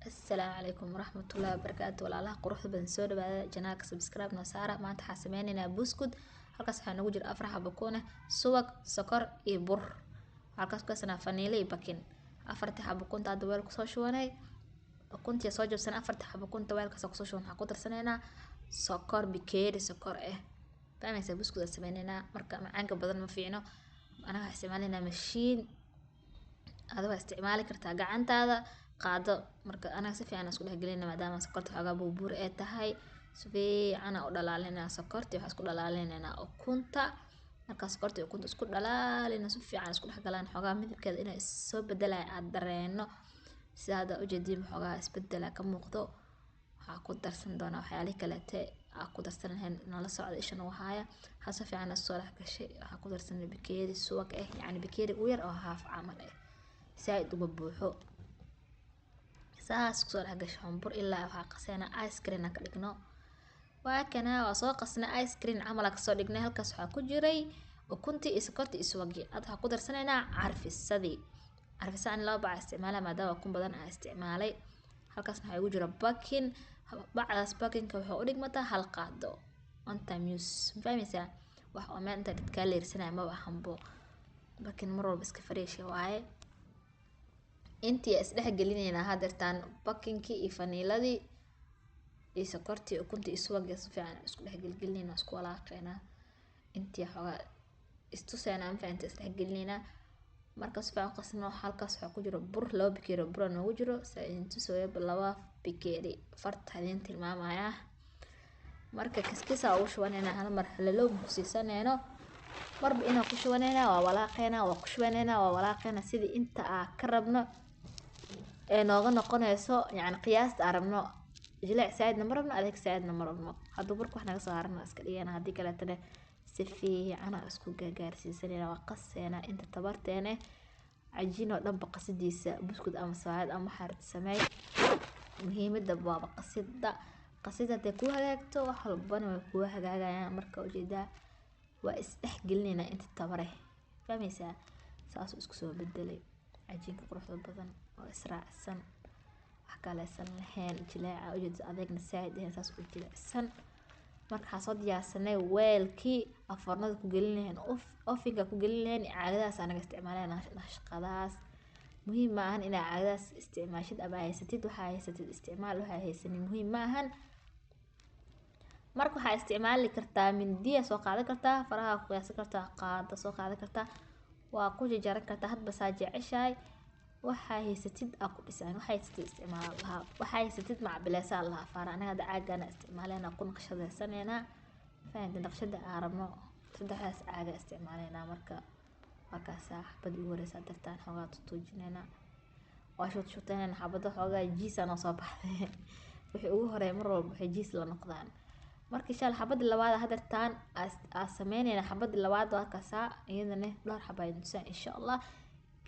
السلام عليكم ورحمة الله وبركاته. walaalaha quruxda badan soo dhawaada janaalka subscribe noo saara. maanta waxaan sameynaynaa buskud. halkaas waxaa nagu jira 4 xabo kuune subag, sokor iyo bur. halkaas ka sanaa faniile iyo bakin. 4 xabo kunta hadda weel ku soo shubanay. kuntii soo jabsan 4 xabo kunta weelkaas ku soo shuban. waxaan ku darsanaynaa sokor bikeeri sokor fahmaysa buskud aan sameynaynaa. marka macaanka badan ma fiicno. anaga waxaan isticmaalaynaa mashiin. adoo isticmaali kartaa gacantaada qaado. marka anaga si fiican isku dhexgelinaa maadaama sokorta xoogaa buur ay tahay. si fiican u dhalaalinaa sokorta waxa isku dhalaalinaa ukunta. marka sokorta ukunta isku dhalaalina si fiican isku dhexgalaan xoogaa midabkeeda inay soo bedelay aad dareeno. sidaada u jeedin xoogaa isbedela ka muuqdo. waxaa ku darsan doonaa waxyaalihi kale aa ku darsan lahayn nala socda ishan u haya. si fiican soo dhex gashay waxaa ku darsan bikeeri subag yani bikeeri u yar oo haaf camal saaid uga buuxo. saas soo dhex gasho bur ilaa waxa qasayna ice cream ka dhigno. waa kana waa soo qasna ice cream camal ka soo dhignay. halkaas waxa ku jiray ukunti iyo sokorta iyo subagi. aad waxa ku darsanaynaa carfisadii. carfisaan loo baac isticmaala maadaama ukun badan aan isticmaalay. halkaas waxa ugu jira bakin. bacdaas bakinka waxa u dhigmata hal qaado. anta muse fahmaysa wax oo meel inta dadka leersanay ma waxanbo. bakin mar walba iska fresh waaye. intii isdhex gelinayna hadartaan bakinki iyo faniiladii iyo sokortii ukuntii iyo subagii si fiican isku dhex gelinayna isku walaaqayna. intii xoogaa istusayna aan faanta isdhex gelinayna. marka si fiican qasno. halkaas waxa ku jira bur 2 bikeeri bur noogu jiro intu soo yab 2 bikeeri farta hadin tilmaamaya. marka kiskisa ugu shubanayna hal mar halalow ku siisanayno. marba inaan ku shubanayna waa walaaqayna waa ku shubanayna waa walaaqayna sidii inta ka rabno ee nooga noqonayso yani qiyaasta arabno. jilaac saadna marabno adeeg saadna marabno. haduu burku wax naga soo harno iska dhigana hadii kale tan si fiican isku gaarsiisanayna waa qaseena inta tabarteena cajiin oo dhan baqasidiisa buskud ama saad ama xarid sameey. muhiimada waa qasida ku hagaagto wax walbana way ku hagaagayaan. marka ujeeda waa isdhex gelinayna inta tabare fahmaysa saas isku soo bedelay cajiinka quruxda badan oo israacsan wax kale san lahayn jilaaca ujeeda adeegna saad saas u jilicsan. marka soo diyaarsanay weelkii afarnada ku gelinayeen ofinka ku gelinayeen caagadaas anaga isticmaalayna shaqadaas. muhiim ma ahan ina caagadaas isticmaashid ama haysatid waxa haysatid isticmaal waxa haysanin muhiim ma ahan. marka waxa isticmaali kartaa mindiya soo qaadan kartaa faraha ku qiyaas kartaa qaada soo qaadan kartaa waa ku jaran kartaa hadba saa jeceshay. waxa haysatid ku dhisaan waxa haysatid isticmaal laha waxa haysatid macbilaysa allah faara anaga caagana isticmaalayna ku naqshadaysanayna faanta naqshada arabno saddexdaas caaga isticmaalayna. marka markaas xabad ugu horeysa dartaan xoogaa tuujinayna waa shutayna xabada xoogaa jiisana soo baxday. wixii ugu horeey mar walba waxay jiis la noqdaan. marka insha Allah xabada labaad hadartaan sameynayna xabada labaad waa kaasa iyadana dhowr xabay inta insha Allah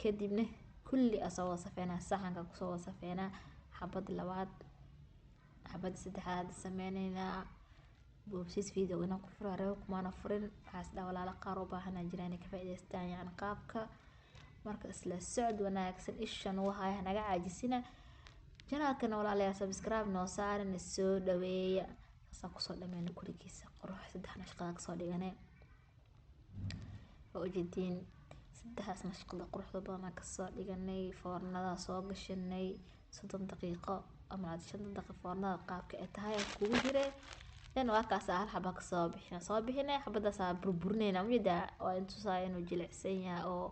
kadibna kulli asoo wasafeena saxanka ku soo wasafeena xabada labaad xabada saddexaad sameynayna. boobsis video ina ku furaro kuma furin waxaas walaalo qaar u baahan jiraan ka faa'iideystaan yani qaabka. marka isla socod wanaagsan ishan waxa naga caajisina janaalkana walaalayaal subscribe noo saaran soo dhaweeya. soo ku soo dhameeyna kurigiisa qurux saddex nashqada ka soo dhiganay oo jeedin saddexdaas nashqada quruxda badan ka soo dhiganay foornada soo gashanay 30 daqiiqo ama 5 daqiiqo foornada qaabka ay tahay kugu jiray. waa kaas hal xaba ka soo bixinay xabadaas burburinayna wada oo intu saa inuu jilicsan yahay oo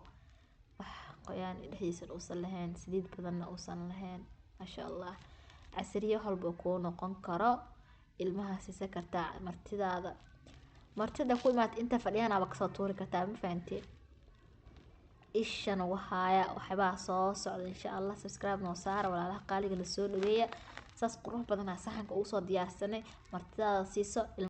wax qoyaan dhexdiisa uusan lahayn saliid badan uusan lahayn masha Allah. casriyo halba ku noqon karo ilmaha siisa kartaa martida ku imaad inta fadhiyana ba ka soo tuuri kartaa ma fahanteen. ishan waxba soo socda insha Allah subscribe noo saar walaalaha qaaliga la soo dhaweeya. saas qurux badan saxanka uu soo diyaarsanay martida siiso ilmaha.